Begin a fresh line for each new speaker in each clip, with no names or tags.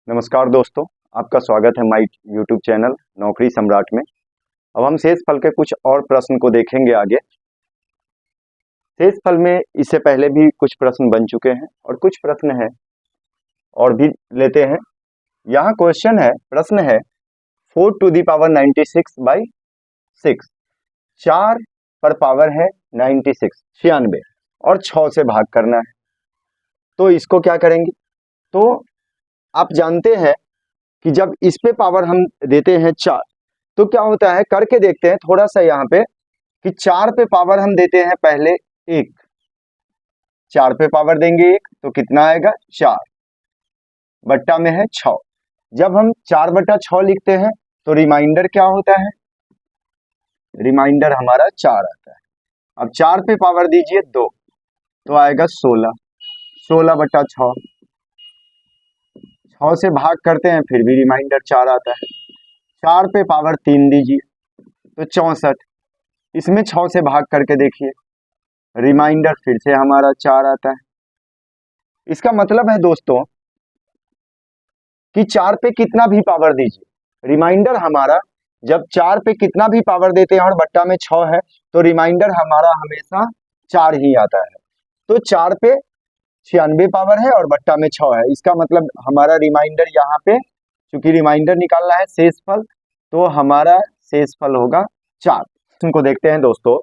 नमस्कार दोस्तों, आपका स्वागत है माई यूट्यूब चैनल नौकरी सम्राट में। अब हम शेषफल के कुछ और प्रश्न को देखेंगे आगे। शेषफल में इससे पहले भी कुछ प्रश्न बन चुके हैं और कुछ प्रश्न है और भी लेते हैं। यहाँ प्रश्न है 4 टू दी पावर 96/6। 4 पर पावर है 96 और 6 से भाग करना है। तो इसको क्या करेंगे? तो आप जानते हैं कि जब इस पे पावर हम देते हैं 4 तो क्या होता है, करके देखते हैं थोड़ा सा यहाँ पे कि 4 पे पावर हम देते हैं पहले 1। 4 पे पावर देंगे 1 तो कितना आएगा? 4 बट्टा में है 6। जब हम 4/6 लिखते हैं तो रिमाइंडर क्या होता है? रिमाइंडर हमारा 4 आता है। अब 4 पे पावर दीजिए 2 तो आएगा 16। 16/6 6 से भाग करते हैं फिर भी रिमाइंडर 4 आता है। 4 पे पावर 3 दीजिए तो 64। इसमें 6 से भाग करके देखिए, रिमाइंडर फिर से हमारा 4 आता है। इसका मतलब है दोस्तों कि 4 पे कितना भी पावर दीजिए, रिमाइंडर हमारा जब 4 पे कितना भी पावर देते हैं और बट्टा में 6 है तो रिमाइंडर हमारा हमेशा 4 ही आता है। तो 4 पे 96 पावर है और बट्टा में 6 है। इसका मतलब हमारा रिमाइंडर यहाँ पे, चूंकि रिमाइंडर निकालना है शेषफल, तो हमारा शेषफल होगा 4। इनको देखते हैं दोस्तों।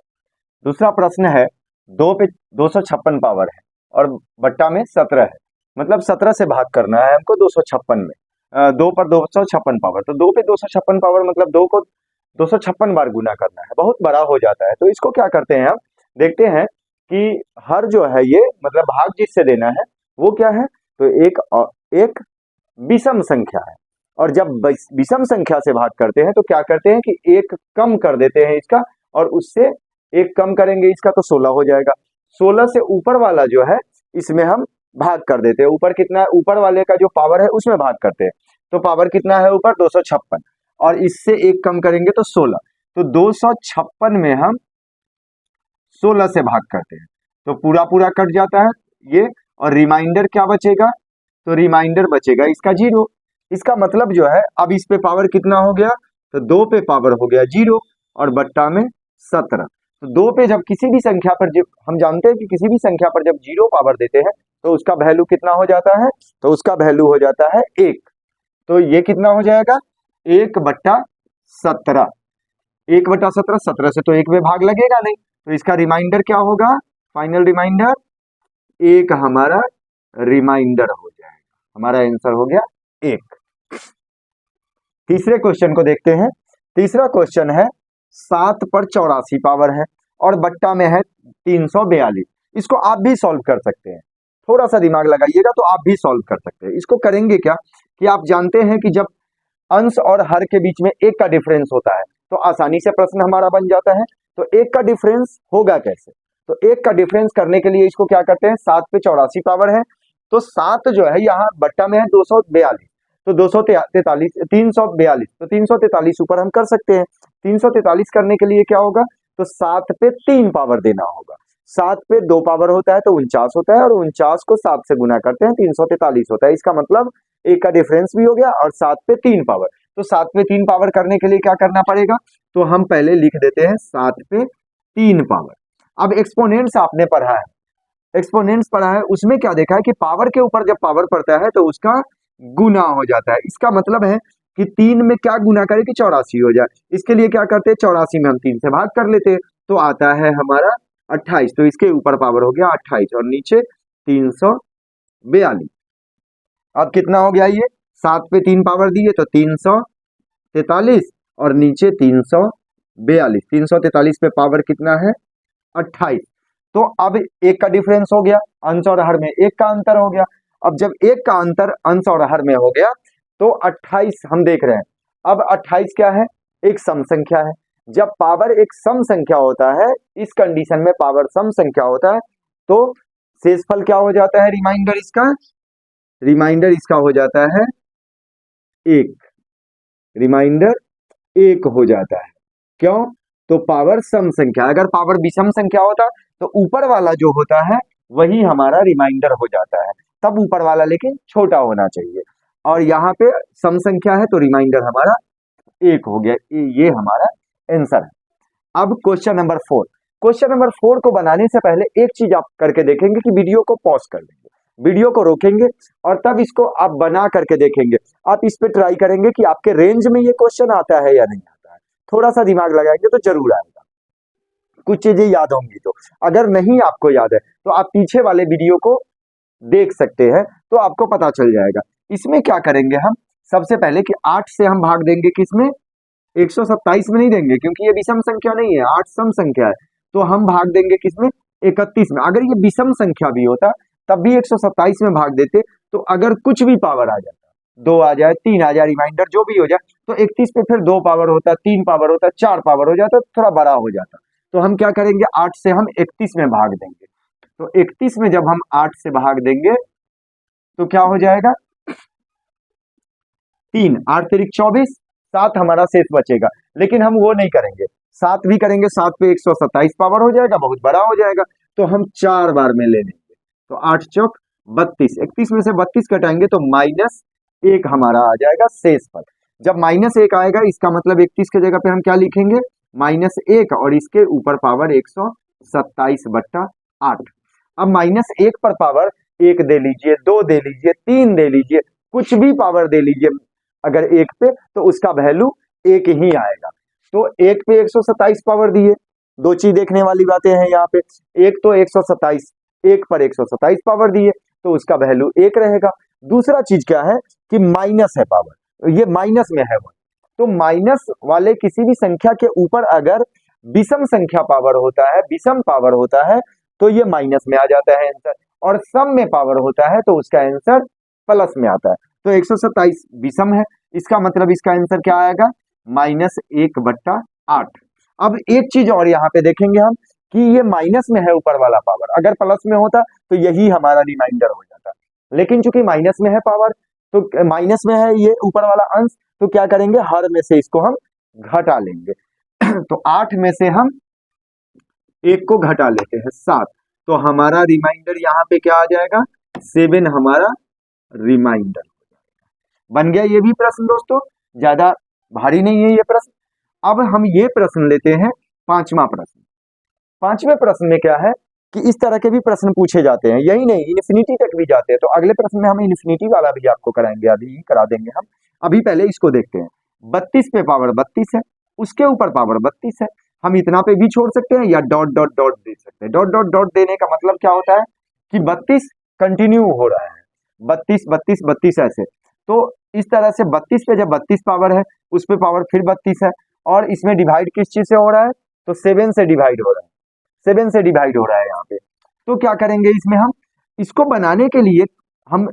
दूसरा प्रश्न है 2 पे 256 पावर है और बट्टा में 17 है। मतलब 17 से भाग करना है हमको 256 में। 2 पर 256 पावर, तो 2 पे 256 पावर मतलब 2 को 256 बार गुना करना है, बहुत बड़ा हो जाता है। तो इसको क्या करते हैं, हम देखते हैं कि हर जो है ये मतलब भाग जिससे देना है वो क्या है, तो एक विषम संख्या है। और जब विषम संख्या से भाग करते हैं तो क्या करते हैं कि एक कम कर देते हैं इसका, और उससे एक कम करेंगे इसका तो 16 हो जाएगा। 16 से ऊपर वाला जो है इसमें हम भाग कर देते हैं। ऊपर कितना है, ऊपर वाले का जो पावर है उसमें भाग करते हैं। तो पावर कितना है ऊपर? 256, और इससे एक कम करेंगे तो 16। तो 256 में हम 16 से भाग करते हैं तो पूरा पूरा कट जाता है ये, और रिमाइंडर क्या बचेगा? तो रिमाइंडर बचेगा इसका 0। इसका मतलब जो है अब इस पे पावर कितना हो गया, तो 2 पे पावर हो गया 0 और बट्टा में 17। तो 2 पे जब किसी भी संख्या पर, जब हम जानते हैं कि किसी भी संख्या पर जब 0 पावर देते हैं तो उसका वैल्यू कितना हो जाता है, तो उसका वैल्यू हो जाता है 1। तो ये कितना हो जाएगा? 1/17। 1/17, 17 से तो 1 में भाग लगेगा नहीं, तो इसका रिमाइंडर क्या होगा? फाइनल रिमाइंडर 1 हमारा रिमाइंडर हो जाएगा। हमारा आंसर हो गया 1। तीसरे क्वेश्चन को देखते हैं। तीसरा क्वेश्चन है 7 पर 84 पावर है और बट्टा में है 342। इसको आप भी सॉल्व कर सकते हैं, थोड़ा सा दिमाग लगाइएगा तो आप भी सॉल्व कर सकते हैं। इसको करेंगे क्या कि आप जानते हैं कि जब अंश और हर के बीच में 1 का डिफरेंस होता है तो आसानी से प्रश्न हमारा बन जाता है। तो 1 का डिफरेंस होगा कैसे? तो 1 का डिफरेंस करने के लिए इसको क्या करते हैं, 7 पे 84 पावर है तो 7 जो है यहाँ बट्टा में है 242, तो 243 342, तो 343 ऊपर हम कर सकते हैं। 343 करने के लिए क्या होगा, तो 7 पे 3 पावर देना होगा। 7 पे 2 पावर होता है तो 49 होता है, और 49 को 7 से गुना करते हैं 343 होता है। इसका मतलब 1 का डिफरेंस भी हो गया और 7 पे 3 पावर। तो 7 पे 3 पावर करने के लिए क्या करना पड़ेगा, तो हम पहले लिख देते हैं 7 पे 3 पावर। अब एक्सपोनेंट्स आपने पढ़ा है, एक्सपोनेंट्स पढ़ा है, उसमें क्या देखा है कि पावर के ऊपर जब पावर पड़ता है तो उसका गुना हो जाता है। इसका मतलब है कि 3 में क्या गुना करें कि 84 हो जाए। इसके लिए क्या करते हैं, 84 में हम 3 से भाग कर लेते हैं तो आता है हमारा 28। तो इसके ऊपर पावर हो गया 28 और नीचे 342। अब कितना हो गया ये, 7 पे 3 पावर दिए तो 343 और नीचे 342। 343 पे पावर कितना है, 28। तो अब 1 का डिफरेंस हो गया, अंश और हर में 1 का अंतर हो गया। अब जब 1 का अंतर अंश और हर में हो गया तो 28 हम देख रहे हैं। अब 28 क्या है, एक सम संख्या है। जब पावर एक सम संख्या होता है, इस कंडीशन में पावर सम संख्या होता है तो शेषफल क्या हो जाता है, रिमाइंडर इसका हो जाता है 1। रिमाइंडर 1 हो जाता है। क्यों? तो पावर सम संख्या, अगर पावर विषम संख्या होता तो ऊपर वाला जो होता है वही हमारा रिमाइंडर हो जाता है, तब ऊपर वाला लेकिन छोटा होना चाहिए। और यहाँ पे सम संख्या है तो रिमाइंडर हमारा 1 हो गया। ये हमारा आंसर है। अब क्वेश्चन नंबर 4। क्वेश्चन नंबर 4 को बनाने से पहले एक चीज आप करके देखेंगे कि वीडियो को पॉज कर देंगे, वीडियो को रोकेंगे और तब इसको आप बना करके देखेंगे। आप इस पे ट्राई करेंगे कि आपके रेंज में ये क्वेश्चन आता है या नहीं आता है। थोड़ा सा दिमाग लगाएंगे तो जरूर आएगा, कुछ चीजें याद होंगी। तो अगर नहीं आपको याद है तो आप पीछे वाले वीडियो को देख सकते हैं, तो आपको पता चल जाएगा। इसमें क्या करेंगे हम, सबसे पहले कि 8 से हम भाग देंगे किसमें, 127 में नहीं देंगे क्योंकि ये विषम संख्या नहीं है, 8 सम संख्या है। तो हम भाग देंगे किसमें, 31 में। अगर ये विषम संख्या भी होता तब भी 127 में भाग देते। तो अगर कुछ भी पावर आ जाता, 2 आ जाए, 3 आ जाए, रिमाइंडर जो भी हो जाए, तो 31 पे फिर 2 पावर होता, 3 पावर होता, 4 पावर हो जाता, थोड़ा बड़ा हो जाता। तो हम क्या करेंगे, 8 से हम 31 में भाग देंगे। तो 31 में जब हम 8 से भाग देंगे तो क्या हो जाएगा, 3, 8 तिरिक 24, 7 हमारा शेष बचेगा। लेकिन हम वो नहीं करेंगे, 7 भी करेंगे, 7 पे 127 पावर हो जाएगा, बहुत बड़ा हो जाएगा। तो हम 4 बार में ले लेंगे। तो 8 चौक 32, 31 में से 32 घटाएंगे तो -1 हमारा आ जाएगा शेष पद। जब -1 आएगा इसका मतलब 31 के जगह पे हम क्या लिखेंगे, -1 और इसके ऊपर पावर 127/8। अब -1 पर पावर 1 दे लीजिए, 2 दे लीजिए, 3 दे लीजिए, कुछ भी पावर दे लीजिए अगर 1 पे, तो उसका वैल्यू 1 ही आएगा। तो 1 पे 127 पावर दिए, दो चीज देखने वाली बातें हैं यहाँ पे। एक तो 127, 1 पर 127 पावर दिए तो उसका वैल्यू 1 रहेगा। दूसरा चीज क्या है कि माइनस है पावर, ये माइनस में है वो। तो माइनस वाले किसी भी संख्या के ऊपर अगर विषम संख्या पावर होता है, विषम पावर होता है, तो ये माइनस में आ जाता है आंसर। और सम में पावर होता है तो उसका आंसर प्लस में आता है। तो 127 विषम है, इसका मतलब इसका आंसर क्या आएगा, -1/8। अब एक चीज और यहाँ पे देखेंगे हम कि ये माइनस में है ऊपर वाला पावर, अगर प्लस में होता तो यही हमारा रिमाइंडर हो जाता। लेकिन चूंकि माइनस में है पावर, तो माइनस में है ये ऊपर वाला अंश, तो क्या करेंगे, हर में से इसको हम घटा लेंगे। तो 8 में से हम 1 को घटा लेते हैं, 7। तो हमारा रिमाइंडर यहाँ पे क्या आ जाएगा, 7 हमारा रिमाइंडर बन गया। ये भी प्रश्न दोस्तों ज्यादा भारी नहीं है ये प्रश्न। अब हम ये प्रश्न लेते हैं 5वां प्रश्न। 5वें प्रश्न में क्या है कि इस तरह के भी प्रश्न पूछे जाते हैं, यही नहीं इन्फिनिटी तक भी जाते हैं। तो अगले प्रश्न में हम इन्फिनिटी वाला भी आपको कराएंगे, अभी करा देंगे हम। अभी पहले इसको देखते हैं। 32 पे पावर 32 है, उसके ऊपर पावर 32 है। हम इतना पे भी छोड़ सकते हैं या डॉट डॉट डॉट दे सकते हैं। डॉट डॉट डॉट देने का मतलब क्या होता है कि 32 कंटिन्यू हो रहा है, 32 32 32 ऐसे। तो इस तरह से 32 पे जब 32 पावर है, उस पे पावर फिर 32 है, और इसमें डिवाइड किस चीज से हो रहा है, तो 7 से डिवाइड हो रहा है, 7 से डिवाइड हो रहा है यहाँ पे। तो क्या करेंगे इसमें, हम इसको बनाने के लिए हम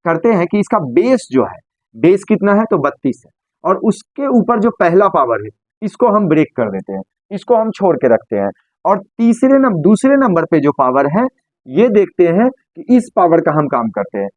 करते हैं कि इसका बेस जो है, बेस कितना है तो 32 है, और उसके ऊपर जो पहला पावर है इसको हम ब्रेक कर देते हैं, इसको हम छोड़ के रखते हैं। और दूसरे नंबर पे जो पावर है ये देखते हैं कि इस पावर का हम काम करते हैं।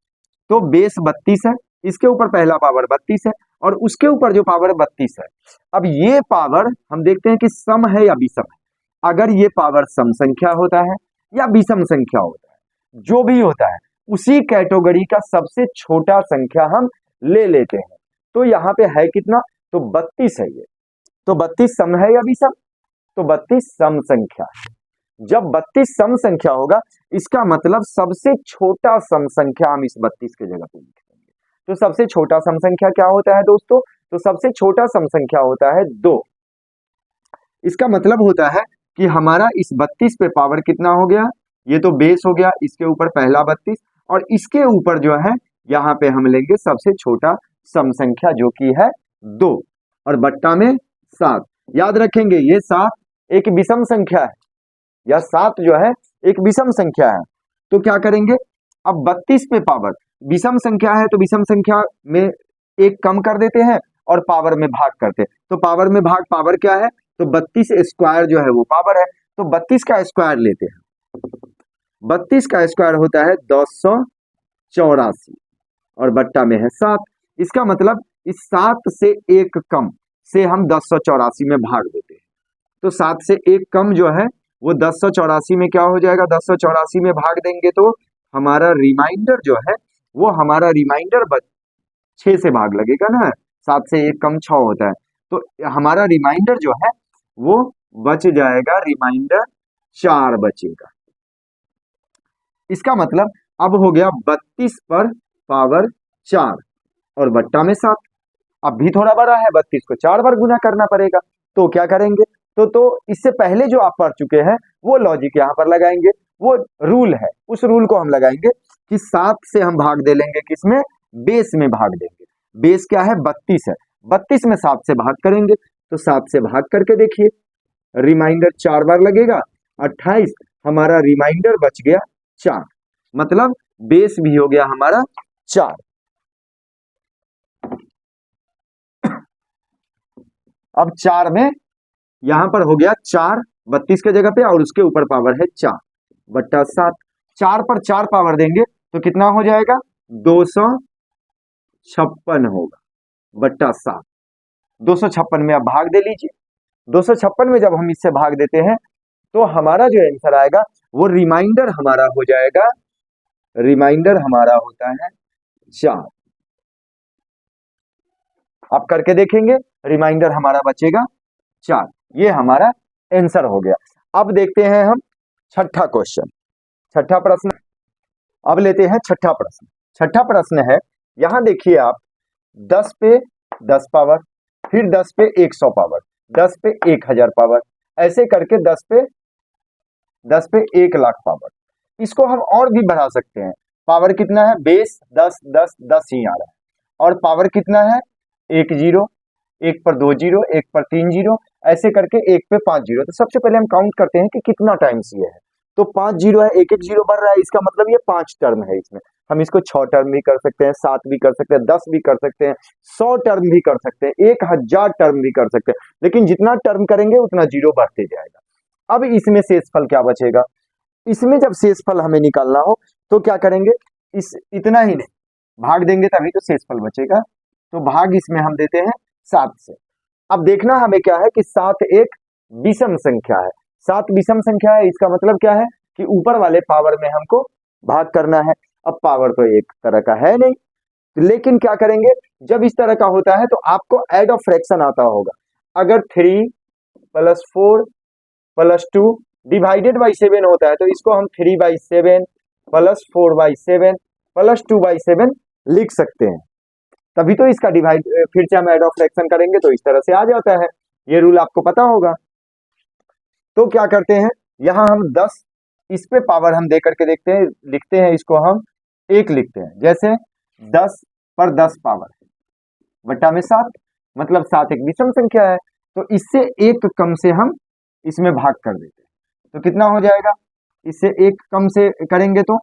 तो बेस 32 है, इसके ऊपर पहला पावर 32 है, और उसके ऊपर जो पावर 32 है। अब ये पावर हम देखते हैं कि सम है या विषम है। अगर ये पावर सम संख्या होता है या विषम संख्या होता है, जो भी होता है, उसी कैटेगरी का सबसे छोटा संख्या हम ले लेते हैं। तो यहाँ पे है कितना, तो 32 है ये। तो 32 सम है या विषम, तो 32 सम संख्या है। जब 32 सम संख्या होगा, इसका मतलब सबसे छोटा सम संख्या हम इस 32 के जगह पे लिख देंगे। तो सबसे छोटा सम संख्या क्या होता है दोस्तों, तो सबसे छोटा सम संख्या होता है 2। इसका मतलब होता है कि हमारा इस 32 पे पावर कितना हो गया, ये तो बेस हो गया, इसके ऊपर पहला 32, और इसके ऊपर जो है यहाँ पे हम लेंगे सबसे छोटा सम संख्या जो कि है 2, और बट्टा में 7। याद रखेंगे ये 7 एक विषम संख्या है, या 7 जो है एक विषम संख्या है। तो क्या करेंगे, अब 32 पे पावर विषम संख्या है तो विषम संख्या में एक कम कर देते हैं और पावर में भाग करते हैं। तो पावर में भाग पावर क्या है, तो 32 स्क्वायर जो है वो पावर है। तो 32 का स्क्वायर लेते हैं, 32 का स्क्वायर होता है 284, और बट्टा में है 7। इसका मतलब इस 7 से एक कम से हम 284 में भाग देते हैं। तो 7 से एक कम जो है वो 284 में क्या हो जाएगा, 284 में भाग देंगे तो हमारा रिमाइंडर जो है वो हमारा रिमाइंडर 6 से भाग लगेगा ना, 7 से 1 कम 6 होता है, तो हमारा रिमाइंडर जो है वो बच जाएगा, रिमाइंडर 4 बचेगा। इसका मतलब अब हो गया 32 पर पावर 4 और बट्टा में 7। अब भी थोड़ा बड़ा है, 32 को 4 बार गुना करना पड़ेगा, तो क्या करेंगे, तो इससे पहले जो आप पढ़ चुके हैं वो लॉजिक यहाँ पर लगाएंगे, वो रूल है, उस रूल को हम लगाएंगे कि 7 से हम भाग दे लेंगे, किसमें, बेस में भाग देंगे। बेस क्या है, 32 है, 32 में 7 से भाग करेंगे, तो 7 से भाग करके देखिए, रिमाइंडर 4 बार लगेगा, 28, हमारा रिमाइंडर बच गया 4, मतलब बेस भी हो गया हमारा 4। अब 4 में यहां पर हो गया 4 32 के जगह पे, और उसके ऊपर पावर है 4 बट्टा 7, 4 पर 4 पावर देंगे तो कितना हो जाएगा, 256 होगा बट्टा 7। 256 में अब भाग दे लीजिए, 256 में जब हम इससे भाग देते हैं तो हमारा जो आंसर आएगा वो रिमाइंडर हमारा हो जाएगा, रिमाइंडर हमारा होता है 4। आप करके देखेंगे, रिमाइंडर हमारा बचेगा 4, ये हमारा आंसर हो गया। अब देखते हैं हम छठा क्वेश्चन, छठा प्रश्न। अब लेते हैं छठा प्रश्न। छठा प्रश्न है, यहां देखिए आप, 10 पे 10 पावर, फिर 10 पे 100 पावर, 10 पे 1000 पावर, ऐसे करके 10 पे 1 लाख पावर। इसको हम और भी बढ़ा सकते हैं, पावर कितना है, बेस 10 10 10 ही आ रहा है, और पावर कितना है, 1 जीरो, 1 पर 2 जीरो, 1 पर 3 जीरो, ऐसे करके 1 पे 5 जीरो। तो सबसे पहले हम काउंट करते हैं कि कितना टाइम्स ये है, तो 5 जीरो है, एक एक जीरो बढ़ रहा है, इसका मतलब ये 5 टर्म है इसमें। हम इसको 6 टर्म भी कर सकते हैं, 7 भी कर सकते हैं, 10 भी कर सकते हैं, 100 टर्म भी कर सकते हैं, 1000 टर्म भी कर सकते हैं, लेकिन जितना टर्म करेंगे उतना जीरो बढ़ते जाएगा। अब इसमें शेषफल क्या बचेगा, इसमें जब शेषफल हमें निकालना हो तो क्या करेंगे, इस इतना ही नहीं, भाग देंगे तभी तो शेषफल बचेगा, तो भाग इसमें हम देते हैं 7 से। अब देखना हमें क्या है कि 7 एक विषम संख्या है, 7 विषम संख्या है, इसका मतलब क्या है कि ऊपर वाले पावर में हमको भाग करना है। अब पावर तो एक तरह का है नहीं, लेकिन क्या करेंगे, जब इस तरह का होता है तो आपको एड ऑफ फ्रैक्शन आता होगा। अगर 3 + 4 + 2 डिवाइडेड बाई 7 होता है तो इसको हम 3/7 + 4/7 + 2/7 लिख सकते हैं, तभी तो इसका डिवाइड, फिर से हम एड ऑफ फ्रैक्शन करेंगे तो इस तरह से आ जाता है, ये रूल आपको पता होगा। तो क्या करते हैं, यहां हम 10, इस पे पावर हम दे करके देखते हैं, लिखते हैं इसको हम 1 लिखते हैं, जैसे 10 पर 10 पावर बट्टा में 7, मतलब 7 एक विषम संख्या है, तो इससे 1 कम से हम इसमें भाग कर देते हैं, तो कितना हो जाएगा, इससे 1 कम से करेंगे तो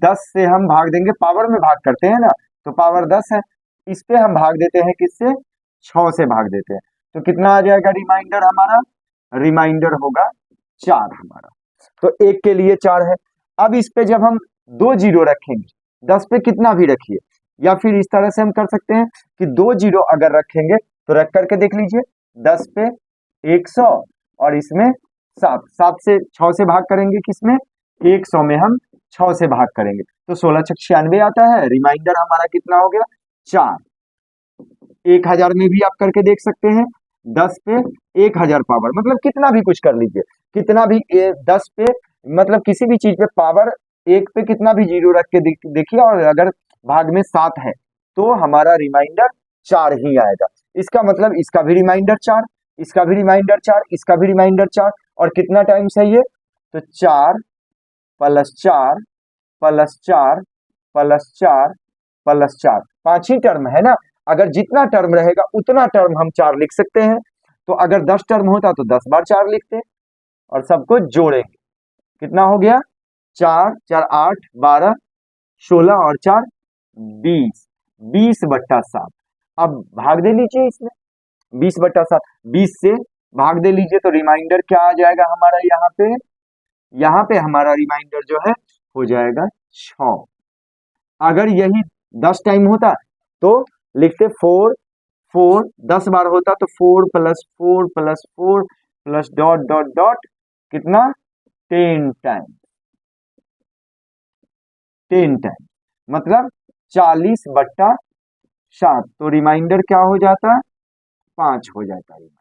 10 से हम भाग देंगे, पावर में भाग करते हैं ना, तो पावर 10 है, इस पे हम भाग देते हैं किससे, 6 से भाग देते हैं, तो कितना आ जाएगा रिमाइंडर हमारा, रिमाइंडर होगा 4 हमारा, तो 1 के लिए 4 है। अब इस पे जब हम 2 जीरो रखेंगे, 10 पे कितना भी रखिए, या फिर इस तरह से हम कर सकते हैं कि 2 जीरो अगर रखेंगे तो रख करके देख लीजिए, 10 पे 100 और इसमें 7, 7 से 6 से भाग करेंगे, किसमें, 100 में हम 6 से भाग करेंगे तो 16 × 96 आता है, रिमाइंडर हमारा कितना हो गया, 4। 1000 में भी आप करके देख सकते हैं, 10 पे 1000 पावर, मतलब कितना भी कुछ कर लीजिए, कितना भी 10 पे, मतलब किसी भी चीज पे पावर 1 पे कितना भी जीरो रख के देखिए, और अगर भाग में 7 है तो हमारा रिमाइंडर 4 ही आएगा। इसका मतलब इसका भी रिमाइंडर 4, इसका भी रिमाइंडर 4, इसका भी रिमाइंडर 4, और कितना टाइम्स है ये, तो 4 + 4 + 4 + 4 + 4, 5 ही टर्म है ना, अगर जितना टर्म रहेगा उतना टर्म हम 4 लिख सकते हैं, तो अगर 10 टर्म होता तो 10 बार 4 लिखते, और सबको जोड़ेंगे, कितना हो गया, 4 4 8 12 16 और 4 20, 20 बट्टा 7। अब भाग दे लीजिए इसमें, 20 बट्टा 7, 20 से भाग दे लीजिए तो रिमाइंडर क्या आ जाएगा हमारा, यहाँ पे हमारा रिमाइंडर जो है हो जाएगा 6। अगर यही 10 टाइम होता तो लिखते 4 4, 10 बार होता तो 4 + 4 + 4 + डॉट डॉट डॉट कितना, 10 टाइम, 10 टाइम, मतलब 40 बट्टा 7, तो रिमाइंडर क्या हो जाता है, 5 हो जाता है रिमाइंडर।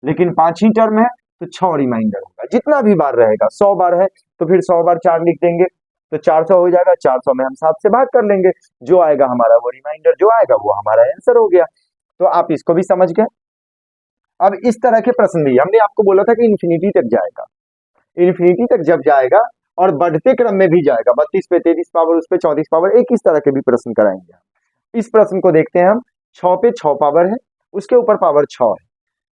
लेकिन 5 ही टर्म है तो 6 रिमाइंडर होगा। जितना भी बार रहेगा, 100 बार है तो फिर 100 बार 4 लिख देंगे तो 400 हो जाएगा। 400 में हम 7 से भाग कर लेंगे, जो आएगा हमारा वो रिमाइंडर, जो आएगा वो हमारा आंसर हो गया। तो आप इसको भी समझ गए। अब इस तरह के प्रश्न भी हमने आपको बोला था कि इन्फिनिटी तक जाएगा, इन्फिनिटी तक जब जाएगा और बढ़ते क्रम में भी जाएगा, 32 पे 33 पावर, उस पे 34 पावर, एक इस तरह के भी प्रश्न कराएंगे हम। इस प्रश्न को देखते हैं हम। 6 पे 6 पावर है, उसके ऊपर पावर 6 है,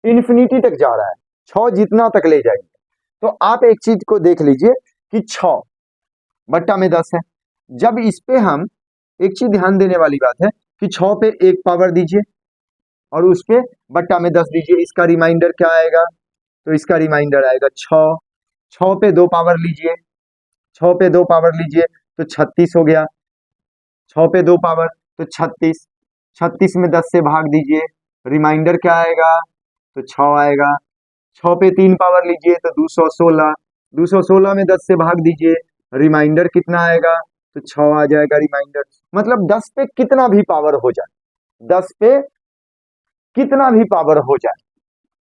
इन्फिनिटी तक जा रहा है, 6 जितना तक ले जाएंगे। तो आप एक चीज को देख लीजिए कि 6 बट्टा में 10 है। जब इस पे हम एक चीज ध्यान देने वाली बात है कि 6 पे 1 पावर दीजिए और उस पे बट्टा में 10 दीजिए, इसका रिमाइंडर क्या आएगा, तो इसका रिमाइंडर आएगा 6। 6 पे 2 पावर लीजिए, 6 पे 2 पावर लीजिए तो 36 हो गया। 6 पे 2 पावर तो 36, 36 में 10 से भाग दीजिए, रिमाइंडर क्या आएगा, तो 6 आएगा। 6 पे 3 पावर लीजिए तो 216, 216 में 10 से भाग दीजिए, रिमाइंडर कितना आएगा, तो 6 आ जाएगा रिमाइंडर। मतलब 10 पे कितना भी पावर हो जाए, 10 पे कितना भी पावर हो जाए,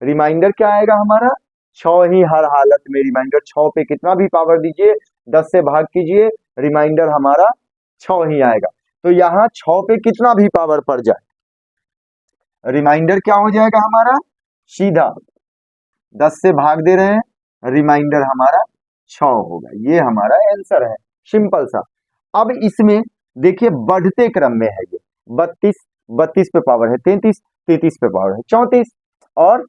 रिमाइंडर क्या आएगा हमारा, 6 ही हर हालत में रिमाइंडर। 6 पे कितना भी पावर दीजिए, 10 से भाग कीजिए, रिमाइंडर हमारा 6 ही आएगा। तो यहाँ 6 पे कितना भी पावर पड़ जाए, रिमाइंडर क्या हो जाएगा हमारा, सीधा 10 से भाग दे रहे हैं, रिमाइंडर हमारा 6 होगा। ये हमारा आंसर है, सिंपल सा। अब इसमें देखिए बढ़ते क्रम में है ये 32, 32 पे पावर है 33, 33 पे पावर है 34, और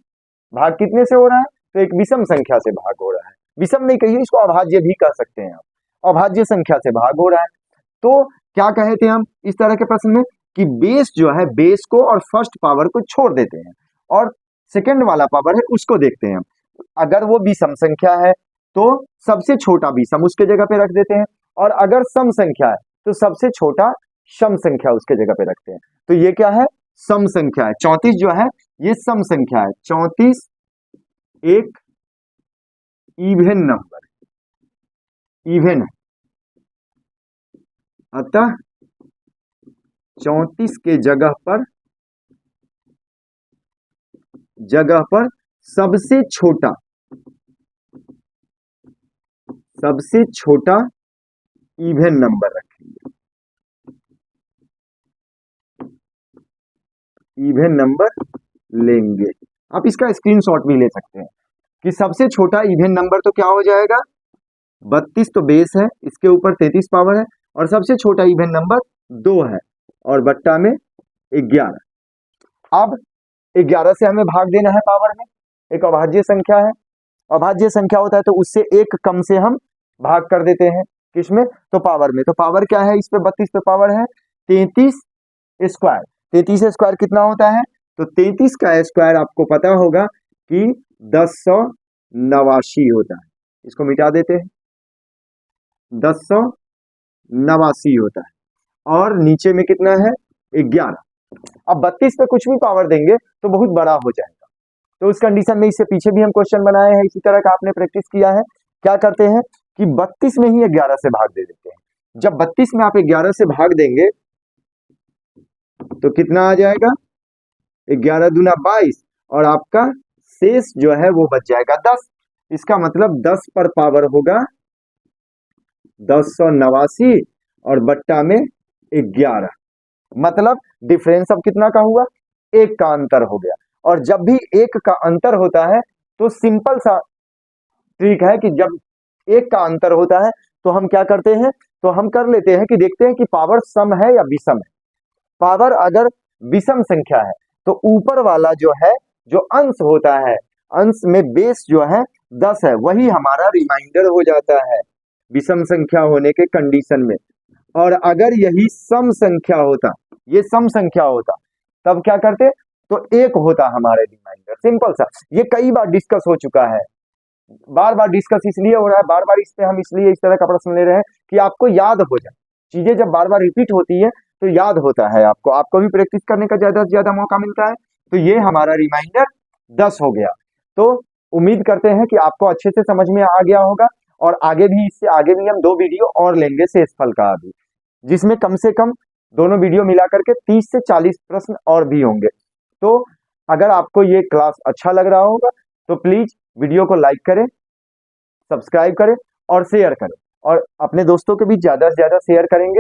भाग कितने से हो रहा है, तो एक विषम संख्या से भाग हो रहा है। विषम नहीं कहिए, इसको अभाज्य भी कह सकते हैं आप, अभाज्य संख्या से भाग हो रहा है। तो क्या कहे थे हम इस तरह के प्रश्न में कि बेस जो है, बेस को और फर्स्ट पावर को छोड़ देते हैं और सेकंड वाला पावर है उसको देखते हैं। अगर वो विषम संख्या है तो सबसे छोटा विषम उसके जगह पे रख देते हैं, और अगर सम संख्या है तो सबसे छोटा सम संख्या उसके जगह पे रखते हैं। तो ये क्या है, सम संख्या है। 34 जो है ये सम संख्या है, 34 एक इवन नंबर, इवन है, अतः 34 के जगह पर सबसे छोटा इवन नंबर रखेंगे, इवन नंबर लेंगे। आप इसका स्क्रीनशॉट भी ले सकते हैं कि सबसे छोटा इवन नंबर तो क्या हो जाएगा, 32 तो बेस है, इसके ऊपर 33 पावर है, और सबसे छोटा इवन नंबर 2 है, और बट्टा में 11। अब 11 से हमें भाग देना है पावर में, एक अभाज्य संख्या है, अभाज्य संख्या होता है तो उससे एक कम से हम भाग कर देते हैं, किसमें, तो पावर में। तो पावर क्या है, इस पे 32 पे पावर है 33 स्क्वायर, 33 स्क्वायर कितना होता है, तो 33 का स्क्वायर आपको पता होगा कि 1089 होता है, इसको मिटा देते हैं, 1089 होता है, और नीचे में कितना है 11। अब 32 पे कुछ भी पावर देंगे तो बहुत बड़ा हो जाएगा, तो उस कंडीशन में इससे पीछे भी हम क्वेश्चन बनाए हैं, इसी तरह का आपने प्रैक्टिस किया है। क्या करते हैं कि 32 में ही 11 से भाग दे देते हैं। जब 32 में आप 11 से भाग देंगे तो कितना आ जाएगा, 11 दूना 22, और आपका शेष जो है वो बच जाएगा 10। इसका मतलब 10 पर पावर होगा 1089 और बट्टा में 11, मतलब डिफरेंस अब कितना का हुआ, 1 का अंतर हो गया। और जब भी 1 का अंतर होता है तो सिंपल सा ट्रिक है कि जब 1 का अंतर होता है तो हम क्या करते हैं, तो हम कर लेते हैं कि देखते हैं कि पावर सम है या विषम है। पावर अगर विषम संख्या है तो ऊपर वाला जो है, जो अंश होता है, अंश में बेस जो है 10 है, वही हमारा रिमाइंडर हो जाता है विषम संख्या होने के कंडीशन में। और अगर यही सम संख्या होता, ये सम संख्या होता, तब क्या करते, तो 1 होता हमारे रिमाइंडर। सिंपल सा, ये कई बार डिस्कस हो चुका है, बार बार डिस्कस इसलिए हो रहा है, बार बार इस पे हम इसलिए इस तरह का प्रश्न ले रहे हैं कि आपको याद हो जाए। चीजें जब बार बार रिपीट होती है तो याद होता है, आपको भी प्रैक्टिस करने का ज्यादा से ज्यादा मौका मिलता है। तो ये हमारा रिमाइंडर 10 हो गया। तो उम्मीद करते हैं कि आपको अच्छे से समझ में आ गया होगा, और आगे भी, इससे आगे भी हम 2 वीडियो और लेंगे शेषफल का भी, जिसमें कम से कम दोनों वीडियो मिला करके 30 से 40 प्रश्न और भी होंगे। तो अगर आपको ये क्लास अच्छा लग रहा होगा तो प्लीज वीडियो को लाइक करें, सब्सक्राइब करें और शेयर करें, और अपने दोस्तों के बीच ज़्यादा से ज़्यादा शेयर करेंगे